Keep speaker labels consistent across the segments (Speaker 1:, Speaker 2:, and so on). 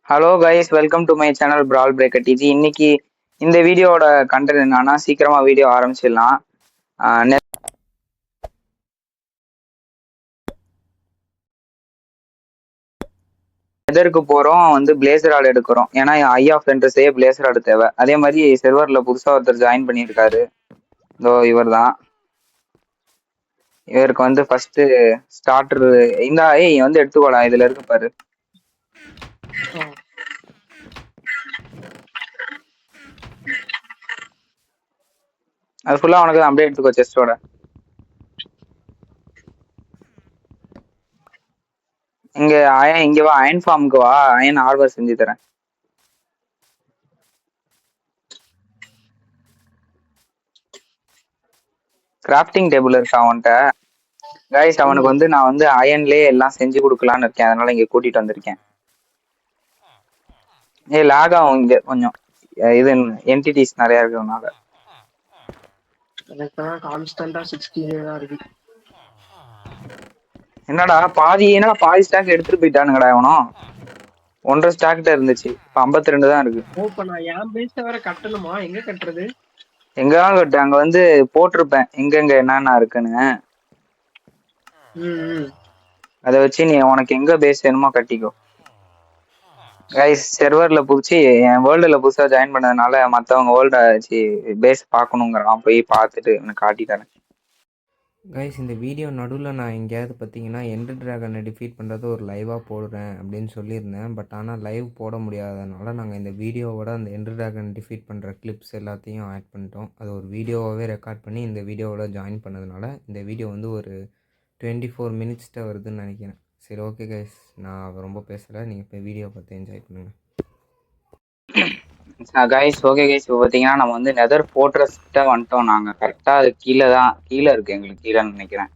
Speaker 1: Hello guys, welcome to my channel brawl breaker டிஜி. இன்னைக்கு இந்த வீடியோட கண்டென்ட் என்னன்னா, சீக்கிரமா வீடியோ ஆரம்பிச்சிடலாம். நெதருக்கு போறோம், பிளேசர் ஆட் எடுக்கிறோம். ஏன்னா ஐ ஆஃப் என்ட்ரஸே பிளேசர் ஆட் தேவை. அதே மாதிரி செர்வர்ல புதுசா ஒருத்தர் ஜாயின் பண்ணியிருக்காரு. இதோ இவர் தான். இவருக்கு ஃபர்ஸ்ட் ஸ்டார்டர் இந்த எடுத்துக்கோடா, இதுல இருக்கு பாரு. அது ஃபுல்லா உனக்கு அப்படியே எடுத்துக்கோ செஸ்டோட. இங்க வா, அயன் ஃபார்முக்கு வா, அயன் ஆர்வர் செஞ்சு தரேன். கிராஃப்டிங் டேபிள் இருக்கா அவன்கிட்ட? கைஸ், அவனுக்கு நான் அயன்லயே எல்லாம் செஞ்சு கொடுக்கலான்னு இருக்கேன். அதனால இங்க கூட்டிட்டு வந்திருக்கேன். லாக் ஆகும் இங்க கொஞ்சம், இது என்டிட்டிஸ் நிறைய இருக்கிறதுனால. என்னடா பாதி ஸ்டாக் எடுத்துட்டு போயிட்டானுங்கடா இவனும். 1.5 ஸ்டாக் இருந்துச்சு, இப்ப 52 தான் இருக்கு. எங்கதான் கட்டு, அங்க போட்டிருப்பேன் எங்க என்னென்ன இருக்குன்னு. அதை வச்சு நீ உனக்கு எங்க பேஸ் வேணுமோ கட்டிக்கோ. கைஸ், செர்வர்ல புதுச்சு என் வேர்ல்டுல புதுசா ஜாயின் பண்ணதுனால மத்தவங்க வேர்ல்ட வச்சு பேஸ் பார்க்கணுங்கிறான். போய் பார்த்துட்டு எனக்கு காட்டி தரேன்.
Speaker 2: கைஸ், இந்த வீடியோ நடுவில் நான் எங்கேயாவது பார்த்தீங்கன்னா எண்டர் ட்ராகனை டிஃபீட் பண்ணுறது ஒரு லைவாக போடுறேன் அப்படின்னு சொல்லியிருந்தேன். பட் ஆனால் லைவ் போட முடியாததுனால நாங்கள் இந்த வீடியோவோட அந்த எண்டர் ட்ராகன் டிஃபீட் பண்ணுற கிளிப்ஸ் எல்லாத்தையும் ஆட் பண்ணிட்டோம். அது ஒரு வீடியோவாகவே ரெக்கார்ட் பண்ணி இந்த வீடியோவோட ஜாயின் பண்ணதுனால இந்த வீடியோ ஒரு 24 மினிட்ஸ்கிட்ட வருதுன்னு நினைக்கிறேன். சரி, ஓகே கைஸ், நான் ரொம்ப பேசலை. நீங்கள் இப்போ வீடியோ பார்த்து என்ஜாய் பண்ணுங்கள்.
Speaker 1: கைஸ், ஓகே கைஸ், இப்போ பார்த்தீங்கன்னா நம்ம நெதர் ஃபோர்ட்ரஸ் கிட்ட வந்துட்டோம். நாங்கள் கரெக்டாக அது கீழே இருக்கு, எங்களுக்கு கீழேன்னு நினைக்கிறேன்.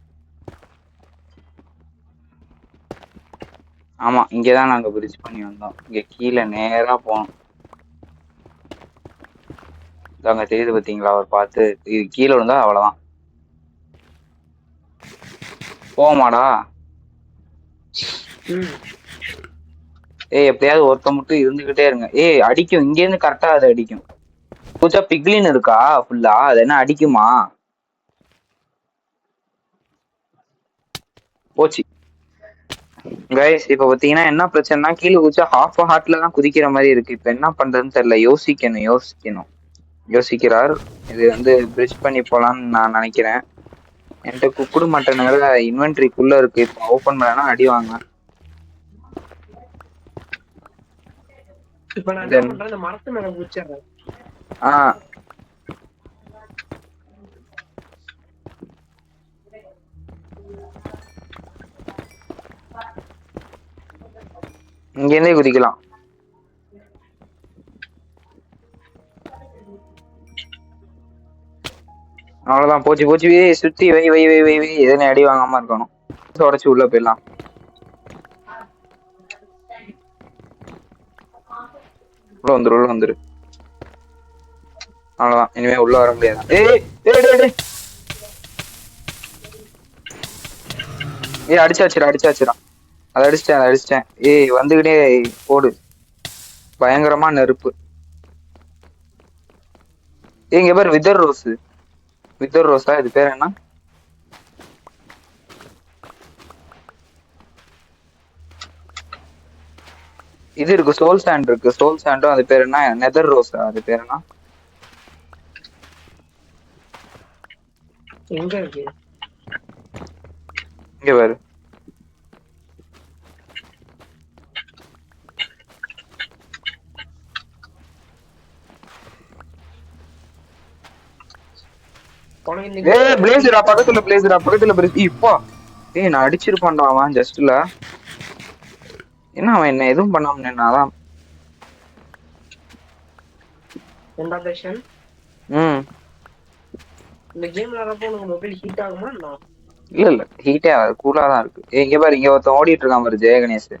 Speaker 1: ஆமாம், இங்கே தான் நாங்கள் பிரிட்ஜ் பண்ணி வந்தோம். இங்கே கீழே நேராக போனோம். அங்கே தெரியுது பார்த்தீங்களா, அவர் பார்த்து இது கீழே இருந்தா அவ்வளோதான். போமாடா. எப்படியாவது ஒருத்த மட்டும் இருந்துகிட்டே இருங்க. அடிக்கும், இங்க இருந்து கரெக்டா அது அடிக்கும். பூச்சா பிக்லின் இருக்கா ஃபுல்லா? அது என்ன அடிக்குமா? போச்சு கைஸ். இப்ப பாத்தீங்கன்னா என்ன பிரச்சனைனா, கீழே குதிச்சா ஹாஃப் ஹார்ட்ல தான் குதிக்கிற மாதிரி இருக்கு. இப்ப என்ன பண்றதுன்னு தெரியல. யோசிக்கிறார். இது பிரிட்ஜ் பண்ணி போலான்னு நான் நினைக்கிறேன். என்கிட்ட குக்குடு மட்டன் வேற இன்வென்ட்ரிக்குள்ள இருக்கு. இப்ப ஓபன் பண்ணா அடி வாங்க.
Speaker 3: இப்ப நான் என்ன பண்றேன், இந்த மரத்து மேல குதிச்சிடுறேன்.
Speaker 1: இங்க இருந்தே குதிக்கலாம். அவ்வளவுதான், போச்சு. சுத்தி வை வை வை வை வை எதனை அடி வாங்காம இருக்கணும். உடச்சு உள்ள போயிடலாம். உள்ள வந்துரு. அவ்வளவுதான், இனிமே உள்ள வர முடியாது. அடிச்சாச்சுடா. அதை அடிச்சிட்டேன். வந்துகிட்டே போடு. பயங்கரமா நெருப்பு. இங்க பேர் விதர் ரோஸா? இது பேர் என்ன? இது இருக்கு, சோல் சாண்ட் இருக்கு. சோல் சாண்டும் அது பேர் என்ன? நெதர் ரோஸா? அது பேர் என்ன?
Speaker 3: எங்க இருக்கு?
Speaker 1: இங்க பாரு. பக்கத்துல இப்போ நான் அடிச்சிருப்பான்டா அவன் ஜஸ்ட்ல. என்ன அவன் என்ன எதுவும் பண்ணாம நின்னாதான்.
Speaker 3: இந்த கேம்ல உனக்கு மொபைல் ஹீட் ஆகுமா?
Speaker 1: இல்ல ஹீட்டே ஆகாது, கூலா தான் இருக்கு. இங்க பாரு, இங்க ஒருத்தன் ஓடிட்டு இருக்கான் பாரு, ஜெய கணேஷ்.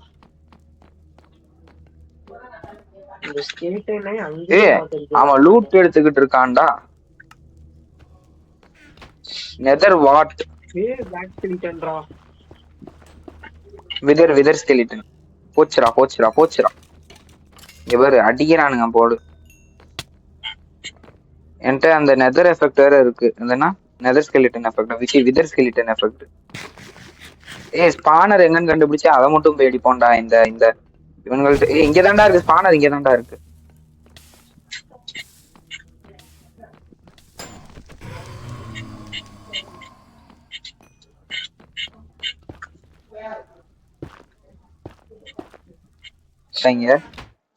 Speaker 1: அவன் லூட் எடுத்துக்கிட்டு இருக்கான்டா. Nether what? Wither skeleton. போச்சுரா. இவர் அடிக்கிறானுங்க போடு. என்கிட்ட அந்த நெதர் எஃபெக்ட் வேற இருக்கு. என்னன்னா neither skeleton effect, wither skeleton effect. Spanner எங்கன்னு கண்டுபிடிச்சு அதை மட்டும் போய் அடிப்போம்டா. இந்த இந்த இவங்கள்ட்ட இங்கதான்டா இருக்கு ஸ்பானர், இங்கதான்டா இருக்கு. இங்க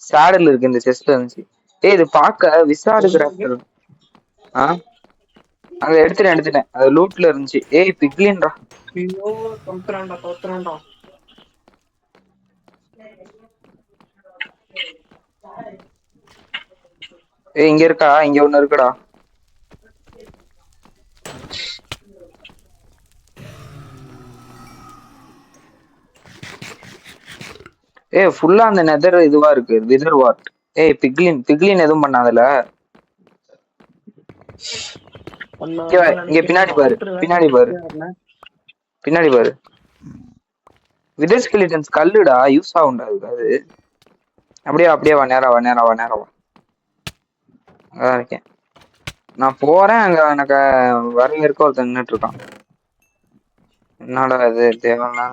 Speaker 1: சேடல் இருக்கு, இந்த செஸ்ட்ல இருந்துச்சு. இது பாக்க விசாடு கிராஃப்டர். அங்க எடுத்துட்டேன் அது லூட்ல இருந்துச்சு. பிக்லின்டா.
Speaker 3: ஐயோ தோத்துறான்டா.
Speaker 1: இங்க இருக்கா? இங்க ஒண்ணு இருக்குடா. ஃபுல்லா அந்த நெதர் இதுவா இருக்கு, விதர் வாட். பிக்லின் எதுவும் பண்ணாதல. இங்க பின்னாடி பாரு. விதர் ஸ்கெலிட்டன்ஸ் கல்லுடா, யூஸ் ஆகும்டா அது. அப்படியே வா, நேரா வா. அதான் இருக்கேன் நான், போறேன். அங்க எனக்கு வரைய இருக்க ஒருத்தன் நின்னுட்டு இருக்கான். என்னடா இது தேவைன்னா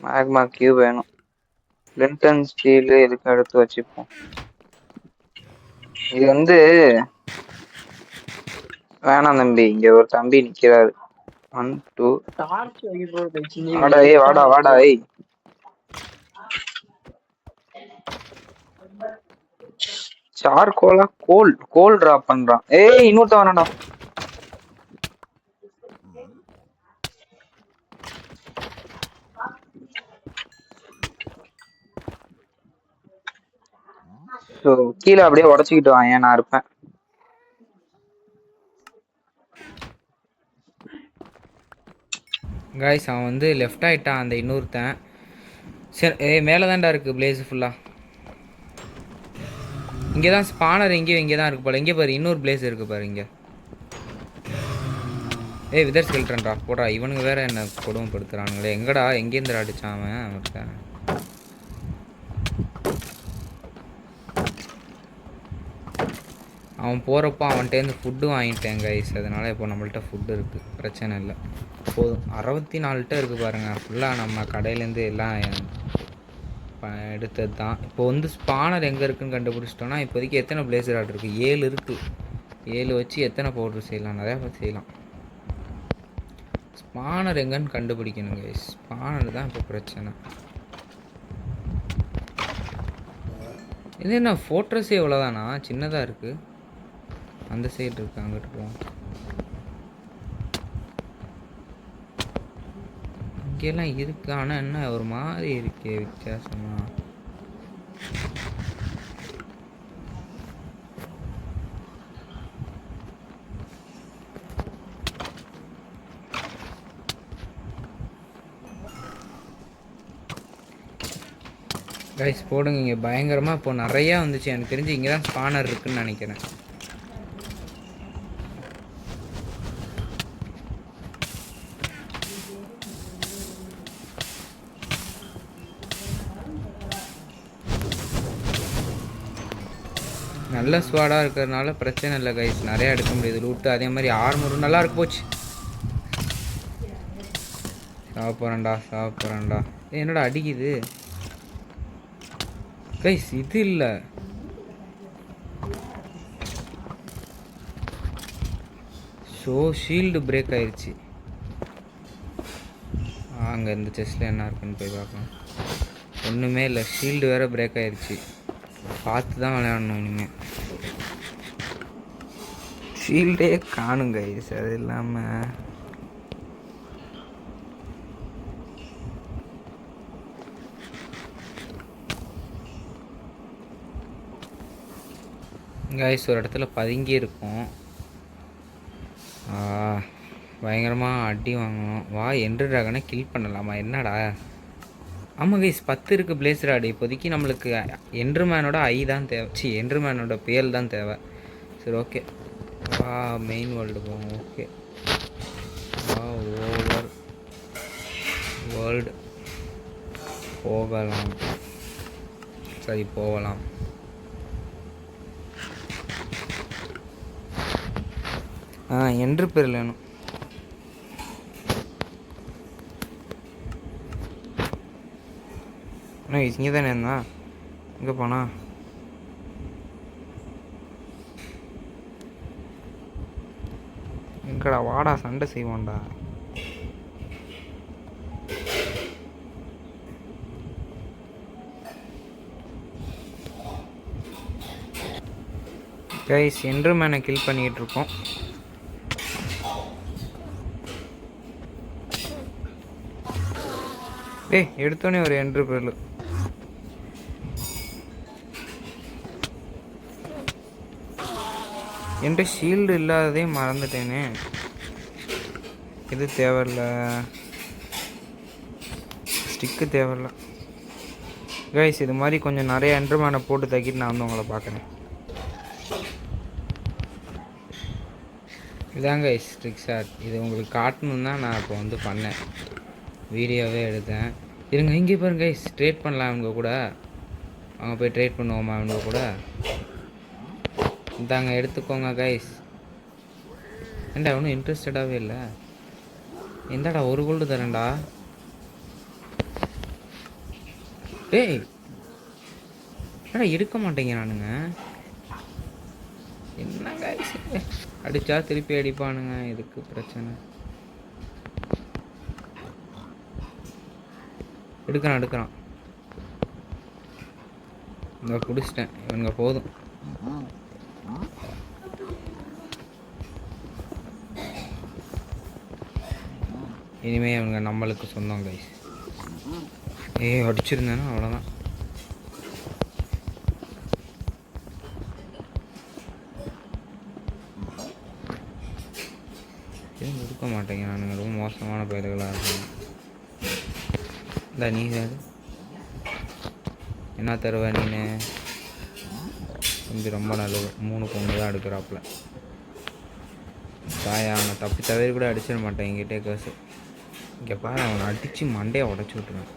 Speaker 1: மேக்மா கியூ வேணும். லிண்டன் ஸ்டீல் எதுக்கு எடுத்து வச்சுப்போம். இது வேணாம் தம்பி. இங்க ஒரு தம்பி நிக்கிறாரு. 1 2 வாடா. சார்கோலா கோல் டிராப் பண்றான். இன்னொருத்த வேணாடா. கீழே அப்படியே உடச்சுக்கிட்டு வாங்க, நான் இருப்பேன்.
Speaker 2: காய்ஸ் அவன் லெஃப்ட் ஆகிட்டான் அந்த இன்னொருத்தன். சரி மேலே தான்டா இருக்குது பிளேஸ் ஃபுல்லாக. இங்கே தான் ஸ்பானர், இங்கே தான் இருக்குது போல. இங்கே பாரு இன்னொரு பிளேஸ் இருக்குது பாரு இங்கே. விதர் ஸ்கெலிட்டன்டா போடா. இவனுங்க வேற என்ன கொடுமைப்படுத்துறானுங்களே. எங்கடா எங்கேருந்து அடிச்சான் அவன்? அவன் போகிறப்போ அவன்கிட்டேருந்து ஃபுட்டு வாங்கிட்டேன் கைஸ். அதனால் இப்போ நம்மள்ட்ட ஃபுட்டு இருக்குது, பிரச்சனை இல்லை. போதும். 64 இருக்குது பாருங்கள். ஃபுல்லாக நம்ம கடையிலேருந்து எல்லாம் எடுத்தது தான். இப்போ ஸ்பானர் எங்கே இருக்குதுன்னு கண்டுபிடிச்சிட்டோன்னா இப்போதைக்கு எத்தனை பிளேசர் ஆர்டர் இருக்குது? 7 இருக்குது. 7 வச்சு எத்தனை பவுட்ரு செய்யலாம்? நிறையா செய்யலாம். ஸ்பானர் எங்கன்னு கண்டுபிடிக்கணும் கைஸ். ஸ்பானர் தான் இப்போ பிரச்சனை. இது என்ன ஃபோட்டோஸே எவ்வளோதானா? சின்னதாக இருக்குது. அந்த சைடு இருக்குது, அங்கிட்டு போவோம். இங்கெல்லாம் இருக்குது, ஆனால் என்ன ஒரு மாதிரி இருக்கே வித்தியாசமா. கைஸ் போடுங்க. இங்கே பயங்கரமாக இப்போ நிறையா வந்துச்சு. எனக்கு தெரிஞ்சு இங்கே தான் ஸ்பானர் இருக்குதுன்னு நினைக்கிறேன். நல்ல ஸ்வாடாக இருக்கிறதுனால பிரச்சனை இல்லை கைஸ், நிறையா எடுக்க முடியுது லூட்டு. அதே மாதிரி ஆர்மரும் நல்லா இருக்கு. போச்சு. சாப்பிட்றேன்டா. என்னடா அடிக்குது கைஸ்? இது இல்லை, ஷீல்டு பிரேக் ஆயிடுச்சு. அங்கே இந்த செஸ்டில் என்ன இருக்குன்னு போய் பார்க்கலாம். ஒன்றுமே இல்லை, ஷீல்டு வேறு பிரேக் ஆயிடுச்சு. பார்த்து தான் விளையாடணும் இனிமேல். ஷீல்டே காணுங்க கைஸ். அது இல்லாமல் கைஸ் ஒரு இடத்துல பதுங்கி இருக்கும். பயங்கரமாக அடி வாங்கணும். வா எண்டர் ட்ராகனை கில் பண்ணலாமா? என்னடா? ஆமாம் கைஸ் 10 இருக்குது பிளேசர் ஆடு. இப்போதைக்கு நம்மளுக்கு என்ட்ருமேனோட ஐ தான் தேவை. என்ட்ருமேனோட பேல் தான் தேவை. சரி ஓகே, மெயின் வேர்ல்டு போவோம். ஓகே, ஓவர் வேர்ல்டு போகலாம். சரி போகலாம். என்று பேர் வேணும். அண்ணா இங்கே தானே இருந்தா, எங்கே போனா? எங்கடா வாடா, சண்டை செய்வோம்டா. கைஸ் என்று மேனை கில் பண்ணிக்கிட்டு இருக்கோம். எடுத்தோடனே ஒரு என்ட்ரு பேர்ல என்கிட்ட ஷீல்டு இல்லாததே மறந்துட்டேனே. இது தேவையில்ல, ஸ்டிக்கு தேவையில்ல. கைஸ் இது மாதிரி கொஞ்சம் நிறைய என்ட்ருமேனை போட்டு தக்கிட்டு நான் வந்து உங்களை பார்க்குறேன். இதாங்க ஸ்ட்ரிக் ஷாட். இது உங்களுக்கு காட்டணும் தான் நான் இப்போ வந்து பண்ணேன், வீடியோவே எடுத்தேன். இருங்க இங்கே பாருங்க கைஸ், ட்ரேட் பண்ணலாம் அவங்க கூட. அவங்க போய் ட்ரேட் பண்ணுவோமா அவங்க கூட? இந்தாங்க எடுத்துக்கோங்க கைஸ். ஏண்டா ஒன்றும் இன்ட்ரெஸ்டடாகவே இல்லை. எந்தாடா ஒரு கோல்டு தரேன்டா. டேய் ஏடா எடுக்க மாட்டேங்க நானுங்க. என்ன கைஸ், அடித்தா திருப்பி அடிப்பானுங்க, இதுக்கு பிரச்சனை. எடுக்கிறான். இந்த குடிச்சிட்டேன், இவனுங்க போதும். இனிமே இவங்க நம்மளுக்கு சொந்தம் கைஸ். அடிச்சிருந்தேன்னா அவ்வளோதான். கொடுக்க மாட்டேங்க நானுங்க, ரொம்ப மோசமான பயிர்களாக இருக்கும். இந்த நீ என்ன தருவ நீனு? தம்பி ரொம்ப நல்லது, 3 பொண்ணு தான் எடுக்கிறாப்புல. தாயா அவனை தப்பி தவிர கூட அடிச்சிட மாட்டேன் எங்கிட்டே காசு. இங்கே பாரு, அவனை அடித்து மண்டையை உடச்சி விட்டுருவேன்.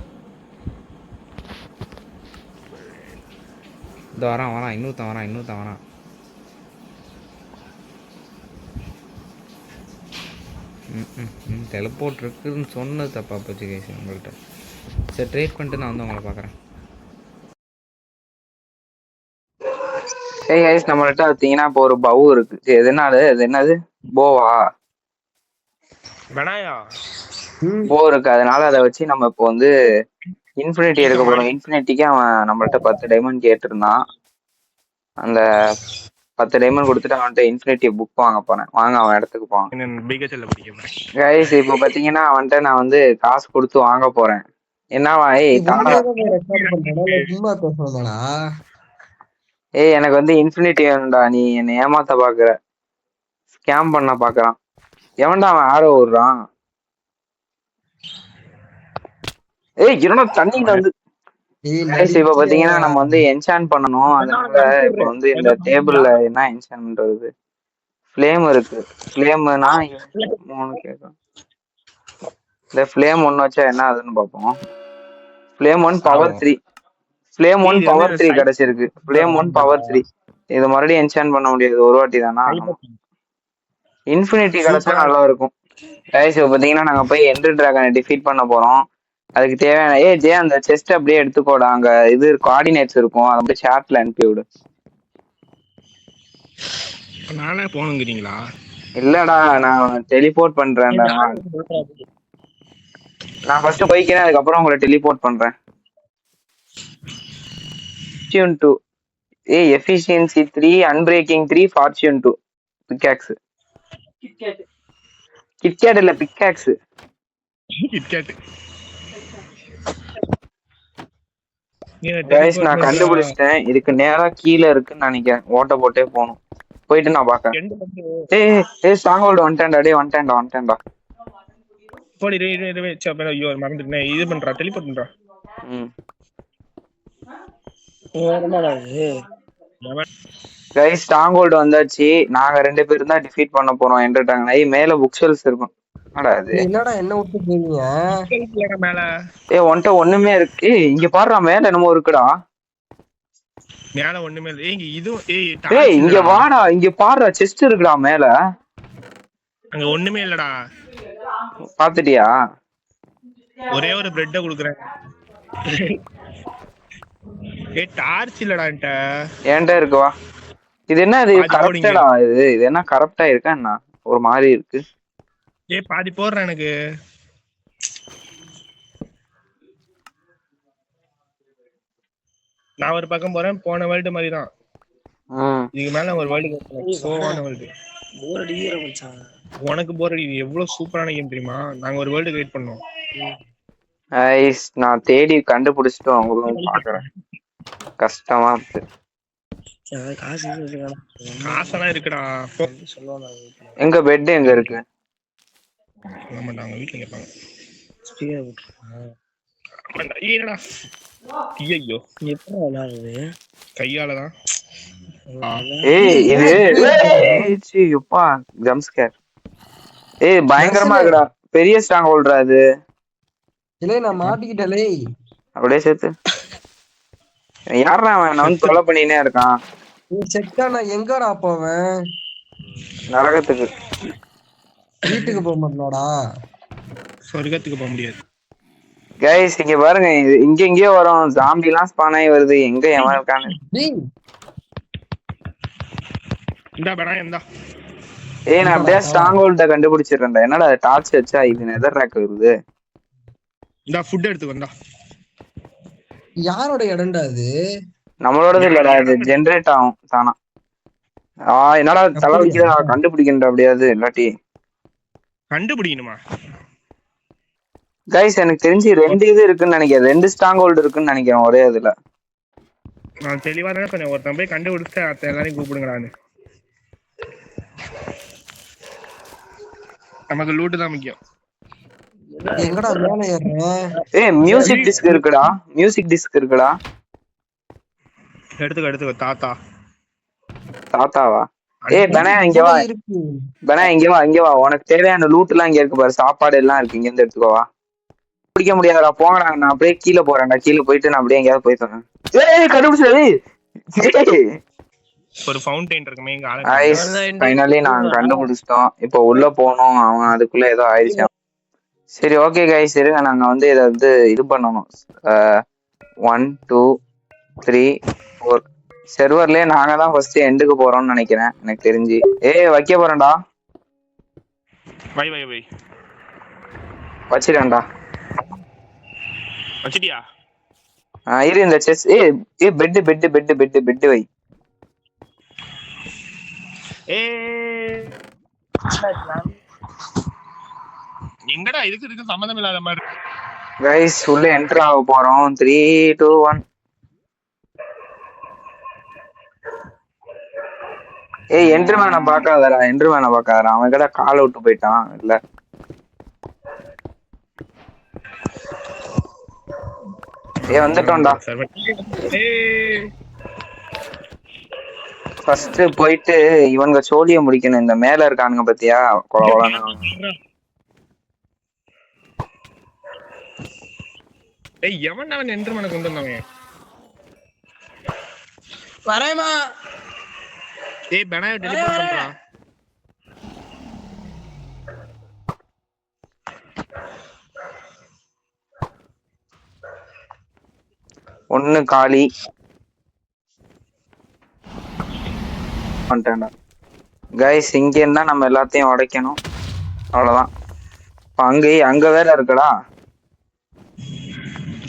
Speaker 2: இந்த வரான் இன்னொருத்தன் வரான். டெலிபோர்ட் இருக்குதுன்னு சொன்னது தப்பா போச்சு கைஸ் உங்கள்கிட்ட. சரி ட்ரேட் பண்ணிட்டு நான் வந்து உங்களை பார்க்குறேன்.
Speaker 1: சரி கைஸ், நம்மள்ட்ட பார்த்தீங்கன்னா இப்போ ஒரு பவு இருக்கு. எதனால அது என்னது போவா போ இருக்கு. அதனால அதை வச்சு நம்ம இப்போ வந்து இன்ஃபினிட்டி எடுக்க போறோம். இன்ஃபினிட்டிக்கு அவன் நம்மள்ட்ட 10 டைமண்ட் கேட்டிருந்தான். அந்த 10 டைமண்ட் கொடுத்துட்டு அவன்கிட்ட இன்ஃபினிட்டி புக் வாங்க போனேன். வாங்க அவன் இடத்துக்கு போவான். கைஸ் இப்போ பாத்தீங்கன்னா அவன்கிட்ட நான் வந்து காசு கொடுத்து வாங்க போறேன். என்னவா எனக்கு வந்து இன்ஃபினிட்டி வேணும்டா. நீ என்னை ஏமாத்த பாக்குற, ஸ்கேம் பண்ண பாக்குறான். எவன்டா அவன் ஆரோ விடுறான்? என்னோட தண்ணியில வந்து இப்ப பாத்தீங்கன்னா நம்ம வந்து என்சான் பண்ணணும். அதனால இப்ப வந்து இந்த டேபிள்ல என்ன என்சான் பண்றது? ஃப்ளேம் இருக்கு. ஃப்ளேம்னா 3 கேட்கும். இந்த ஃப்ளேம் 1 வச்சா என்ன ஆகுதுன்னு பார்ப்போம். Flame 1 power 3. ஃப்ளேம் 1 பவர் 3 கிடைச்சிருக்கு. Flame 1 power 3. இது மறுபடியும் என்சான் பண்ண முடியாது, ஒரு வாட்டி தானா. இன்ஃபினிட்டி கிடைச்சா நல்லா இருக்கும். கைஸ் இப்ப பாத்தீங்கன்னா நாங்க போய் எண்டர் டிராகனை டிஃபீட் பண்ண போறோம். அதுக்கு தேவையான ஜே அந்த செஸ்ட் அப்படியே எடுத்துக்கோடா. அங்க இது கோஆர்டினேட்ஸ் இருக்கும், அதை அப்படியே சாட்ல அனுப்பி விடு.
Speaker 4: நானே போனுங்கிறீங்களா?
Speaker 1: இல்லடா நான் டெலிபோர்ட் பண்றேன்டா. நான் ஃபர்ஸ்ட் போய்க்கிறேன், அதுக்கப்புறம் உங்களை டெலிபோர்ட் பண்றேன். Fortune 2 efficiency 3, unbreaking 3, fortune 2 pickaxe. KitKat இல்ல, பிக்காக்ஸ். கைஸ் நான் கண்டுபிடிச்சிட்டேன். இதுக்கு நேரா கீழே இருக்குன்னு நினைக்கிறேன். ஓட்ட போட்டே போகணும். போயிட்டு நான் பாக்கேன். ஸ்ட்ராங் ஹோல்டு வந்துட்டேன்டா.
Speaker 4: மறந்துட்டேன். இது பண்றா, டெலிபோர்ட் பண்றா.
Speaker 1: கைஸ் ஸ்ட்ராங் ஹோல்டு வந்தாச்சு. நாங்க 2 பேரும் தான் டிஃபீட் பண்ண போறோம். என்டர்டாங்க மேல புக் ஷெல்ஃப்ஸ் இருக்கும்.
Speaker 5: என்னடா என்ன விட்டு போறீங்க?
Speaker 4: மேல
Speaker 1: உன்கிட்ட ஒண்ணுமே இருக்கு. இங்க பாருடா, மேல என்னமோ இருக்குடா.
Speaker 4: மேல ஒண்ணுமே இல்ல. ஏய் இதுவும்
Speaker 1: ஏய் இங்க வாடா, இங்க பாருடா, செஸ்ட் இருக்குடா மேல.
Speaker 4: அங்க ஒண்ணுமே இல்லடா.
Speaker 1: பாத்துட்டியா?
Speaker 4: ஒரே ஒரு பிரெட்ட குடுக்குறேன். டார்ச் இல்லடா என்கிட்ட.
Speaker 1: ஏன்டா இருக்கு வா. இது என்ன, இது கரப்டடா? இது என்ன கரப்டா இருக்கா என்ன? ஒரு மாதிரி இருக்கு.
Speaker 4: பாதி போடுறேன் எனக்கு. நான் ஒரு பக்கம் போறேன். போன வேர்ல்டு மாதிரி தான். இதுக்கு மேல ஒரு வேர்ல்டு சோவான வேர்ல்டு.
Speaker 5: போர் அடிக்கிற மச்சான்.
Speaker 4: உனக்கு போர் அடி. எவ்வளவு சூப்பரான கேம் தெரியுமா? நாங்க ஒரு வேர்ல்டு கிரியேட் பண்ணோம்.
Speaker 1: நான் தேடி கண்டுபிடிச்சிட்டு உங்களுக்கு பாக்குறேன். கஷ்டமா இருக்கு.
Speaker 4: காசெல்லாம் இருக்குடா.
Speaker 1: எங்க பெட் எங்க இருக்கு?
Speaker 4: ஆமாண்டாங்க வீட்டுல கேட்பாங்க. என்னடா ஐயோ
Speaker 5: எப்படி விளையாடுறது?
Speaker 4: கையாலதான்.
Speaker 1: ஏய் இது எப்பா ஜம்ப் ஸ்கேர். ஏய் பயங்கரமா இருக்குடா. பெரிய ஸ்ட்ராங் ஹோல்டரா அது.
Speaker 5: இல்லை நான் மாட்டிக்கிட்டலே.
Speaker 1: அப்படியே சேர்த்து யாரா அவன்? நான் வந்து தொலை பண்ணினே இருக்கான்.
Speaker 5: செக்கா நான் எங்கடா போவேன்?
Speaker 1: நரகத்துக்கு.
Speaker 5: வீட்டுக்கு போக மாட்டோம்டா.
Speaker 4: சொர்க்கத்துக்கு போக முடியாது.
Speaker 1: கைஸ் இங்க பாருங்க, இங்க இங்கேயே வரும். ஜாம்பி எல்லாம் ஸ்பான் ஆகி வருது. எங்க எவன் இருக்கான்னு. ஏய் நான் அப்படியே ஸ்ட்ராங் ஹோல்ட கண்டுபிடிச்சிடுறேன்டா. என்னடா டார்ச் வச்சா இது நெதர் ரேக் வருது.
Speaker 4: இந்த ஃபுட் எடுத்து வந்தா.
Speaker 5: யாரோட இடம்டா அது?
Speaker 1: நம்மளோடது இல்லடா, இது ஜெனரேட் ஆகும் தானா. என்னடா தலை வைக்கிறா? கண்டுபிடிக்கணும் அப்படியாது இல்லாட்டி
Speaker 4: கண்டுபிடிக்கணுமா?
Speaker 1: கைஸ் எனக்கு தெரிஞ்சு 2 இது இருக்குன்னு நினைக்கிறேன். 2 ஸ்ட்ராங் ஹோல்டு இருக்குன்னு நினைக்கிறேன் ஒரே இதுல.
Speaker 4: நான் தெளிவா தானே கொஞ்சம் ஒருத்தன் போய் கண்டுபிடிச்சு அத்த எல்லாரையும் கூப்பிடுங்கடான்னு. நமக்கு லூட்டு தான் முக்கியம்.
Speaker 5: எங்கடா மேல ஏறேன்?
Speaker 1: ஏய் மியூசிக் டிஸ்க் இருக்குடா. மியூசிக் டிஸ்க் இருக்குடா.
Speaker 4: எடுத்துக்க தாத்தாவா?
Speaker 1: ஏய் பனா இங்க வா. பனா இங்க வா. உனக்கு தேவையான லூட் எல்லாம் இங்க இருக்கு பாரு. சாப்பாடு எல்லாம் இருக்கு. இங்க இருந்து எடுத்துக்கோ வா. பிடிக்க முடியாதடா போங்கடா. நான் அப்படியே கீழே போறேன்டா. கீழே போயிட்டு நான் அப்படியே எங்கேயாவது போய் சொன்னேன். ஏய் கண்டுபிடிச்சது.
Speaker 4: ஒரு ஃபவுண்டைன் இருக்குமே இங்க.
Speaker 1: ஃபைனலி நான் கண்டுபிடிச்சிட்டோம். இப்போ உள்ள போனோம். அவன் அதுக்குள்ள ஏதோ ஆயிடுச்சு. சரி ஓகே கைஸ் இருங்க. நாங்க வந்து இதை வந்து இது பண்ணணும். 1 2 3 4 சர்வர்லயே நாங்க தான் ஃபர்ஸ்ட் எண்டுக்கு போறோம்னு நினைக்கிறேன் எனக்கு தெரிஞ்சு. வைக்க போறேன்டா.
Speaker 4: வை
Speaker 1: வச்சிரேன்டா.
Speaker 4: வச்சிட்டியா?
Speaker 1: இரு இந்த செஸ். பெட் வை.
Speaker 4: எங்கடா இதுக்கு சம்பந்தம் இல்லாத மாதிரி.
Speaker 1: கைஸ் உள்ள என்டர் ஆக போறோம். 3 2 1. என்டர்மேனை பாக்காதடா. அவன் கடை கால் விட்டு போயிட்டான். இல்ல வந்துட்டோம்டா. ஃபர்ஸ்ட் போயிட்டு இவங்க சோழிய முடிக்கணும். இந்த மேல இருக்கானுங்க பத்தியா கொலகொலன்னு.
Speaker 4: எவன் அவன் என்டர்மேனை கொண்டு வந்தவன்?
Speaker 5: வரேமா.
Speaker 4: பெனாய் டெலிபோர்ட் பண்றான்.
Speaker 1: ஒண்ணு காலி. கைஸ் இங்க இருந்தா நம்ம எல்லாத்தையும் உடைக்கணும். அவ்வளவுதான். அங்க வேற இருக்குடா.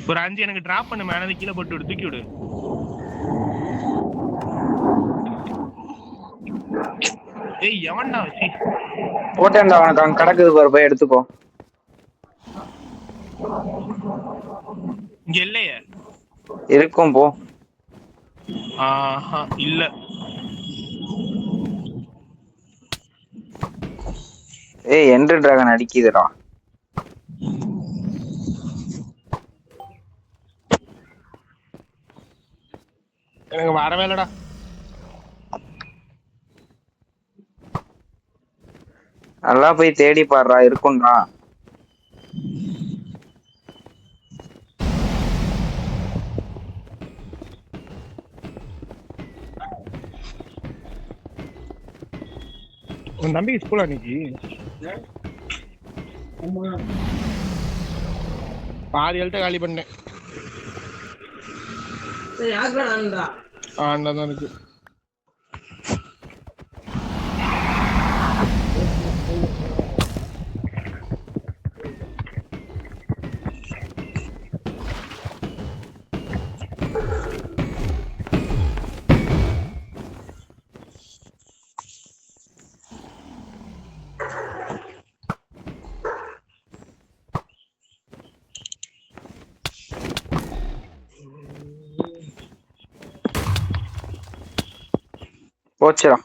Speaker 4: ஒரு 5 எனக்கு டிராப் பண்ணு. மேல கீழே போட்டு விடு. தூக்கி விடு. எவன்டா வச்சி
Speaker 1: போட்டேன்டா. உனக்கு அங்க கிடக்குது பாரு. போய் எடுத்துக்கோ.
Speaker 4: இங்க இல்லையே.
Speaker 1: இருக்கும் போ.
Speaker 4: இல்ல
Speaker 1: எண்டர் டிராகன் அடிக்குதுடா.
Speaker 4: எனக்கு வரவே இல்லடா.
Speaker 1: நல்லா போய் தேடி பாடுறா. இருக்கும்டா.
Speaker 4: உன் தம்பிக்கு ஸ்கூல் அன்னைக்கு பாதி எழுத்த காலி பண்ணேன். தான் இருக்கு.
Speaker 1: போச்சுடா.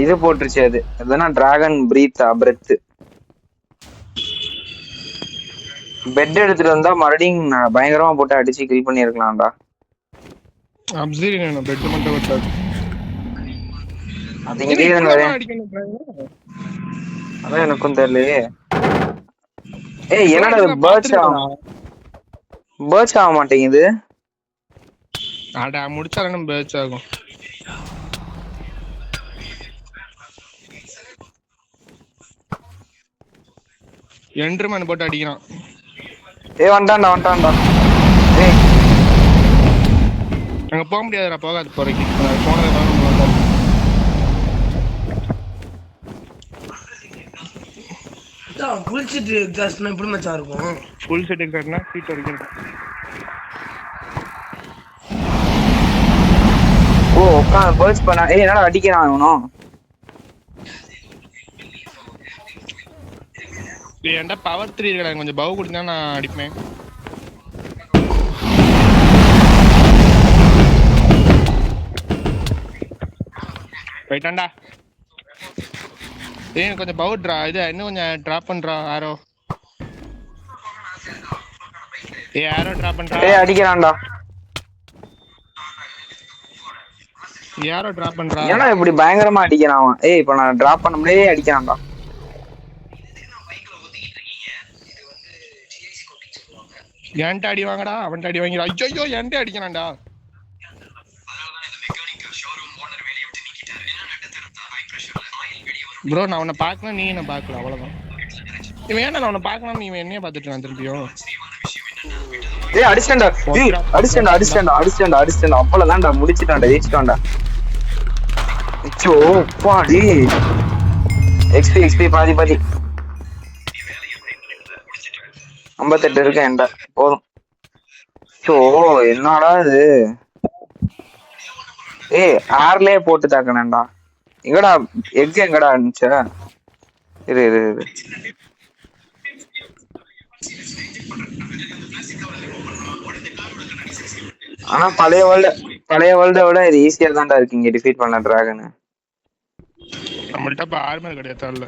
Speaker 1: இது போட்டுருச்சு. அது எதுனா டிராகன் பிரீத்தா பிரெத். பெட் எடுத்துட்டு வந்தா மறுபடியும் பயங்கரமா போட்டு அடிச்சு கில் பண்ணிருக்கலாம்டா.
Speaker 4: அப்சர்வ் பெட் மட்டும் வச்சாது.
Speaker 1: அது இங்கே அதான் எனக்கும் தெரியலையே. ஏய் என்னடா பேர்ச் ஆக மாட்டேங்குது.
Speaker 4: ஆடா முடிச்சாலும் பேர்ச் ஆகும். என்ட்ருமேன் போட்டு அடிக்கிறான்.
Speaker 1: ஏய் வந்துட்டான்டா. ஏய்
Speaker 4: அங்க போக முடியாதுடா. போகாது போறக்கு. போனதை தான்
Speaker 3: ஃபுல் செட் எக்ஸாஸ்ட்னா எப்படி மச்சான் இருக்கும்?
Speaker 4: ஃபுல் செட் எக்ஸாஸ்ட்னா சீட் வரைக்கும்.
Speaker 1: ஓ உட்காந்து பர்ச் பண்ணா. ஏய் என்னடா அடிக்கிறான் இவனும்.
Speaker 4: ஏன்டா பவர் 3 இருக்கடா. கொஞ்சம் பவ் கொடுத்தா நான் அடிப்பேன். போயிட்டான்டா. ஏய் கொஞ்சம் பவ் ட்ரா இது இன்னும் கொஞ்சம் டிராப் பண்றா. ஆரோ ஆரோ டிராப் பண்றா.
Speaker 1: ஏய் அடிக்கிறான்டா.
Speaker 4: யாரோ டிராப் பண்றா.
Speaker 1: ஏன்னா இப்படி பயங்கரமா அடிக்கிறான் அவன். ஏய் இப்ப நான் டிராப் பண்ண முடியே அடிக்கிறான்டா.
Speaker 4: ஏன்ட்ட அடி வாங்கடா. அவன்ட்ட அடி வாங்கிடா. ஐயோ ஏன்ட்ட அடிக்கிறான்டா. ப்ரோ நான் உன்னை பார்க்கணும், நீ என்ன பார்க்கல. அவ்வளவுதான். இவன் ஏன்டா நான் உன்னை பார்க்கணும், நீ என்னைய பார்த்துட்டு நான் திருப்பியும்.
Speaker 1: ஏய் அடிச்சிட்டான்டா. அப்பளதான்டா முடிச்சிட்டான்டா. ஜெயிச்சிட்டான்டா. ஐயோ பாடி. எக்ஸ்பி பாதி 58 இருக்கு என்கிட்ட. போதும். ஐயோ என்னடா இது. ஏய் ஆர்லயே போட்டு தாக்கணேன்டா. எங்கடா எக் எங்கடா இருந்துச்சா? இரு ஆனா பழைய வேர்ல்ட விட இது ஈஸியா தான்டா இருக்கு இங்க டிஃபீட் பண்ண டிராகன்.
Speaker 4: நம்மள்ட்ட இப்ப ஆர்மர் கிடையாதுல்ல.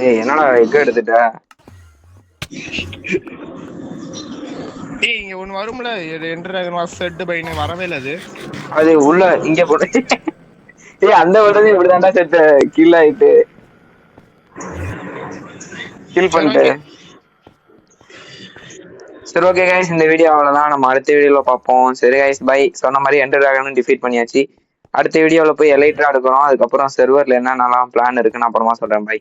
Speaker 1: ஏய் என்னடா எக் எடுத்துட்ட?
Speaker 4: ஏய் இங்க ஒன்னு வரும்ல. Enter dragon was set by நீ வரவே இல்ல. அது
Speaker 1: உள்ள இங்க போடு. ஏய் அந்த வேர்ல்டே இப்படி தான்டா செட் கில் ஆயிட்டு கில் பண்ணிட்டு. சரி ஓகே கைஸ் இந்த வீடியோ அவ்வளவுதான். நம்ம அடுத்த வீடியோல பார்ப்போம். சரி கைஸ் பை. சொன்ன மாதிரி என்டர் டிராகனும் டிஃபீட் பண்ணியாச்சு. அடுத்த வீடியோல போய் எலைட்ரா எடுக்கிறோம். அதுக்கப்புறம் சர்வர்ல என்னென்னலாம் பிளான் இருக்குன்னு அப்புறமா சொல்றேன். பை.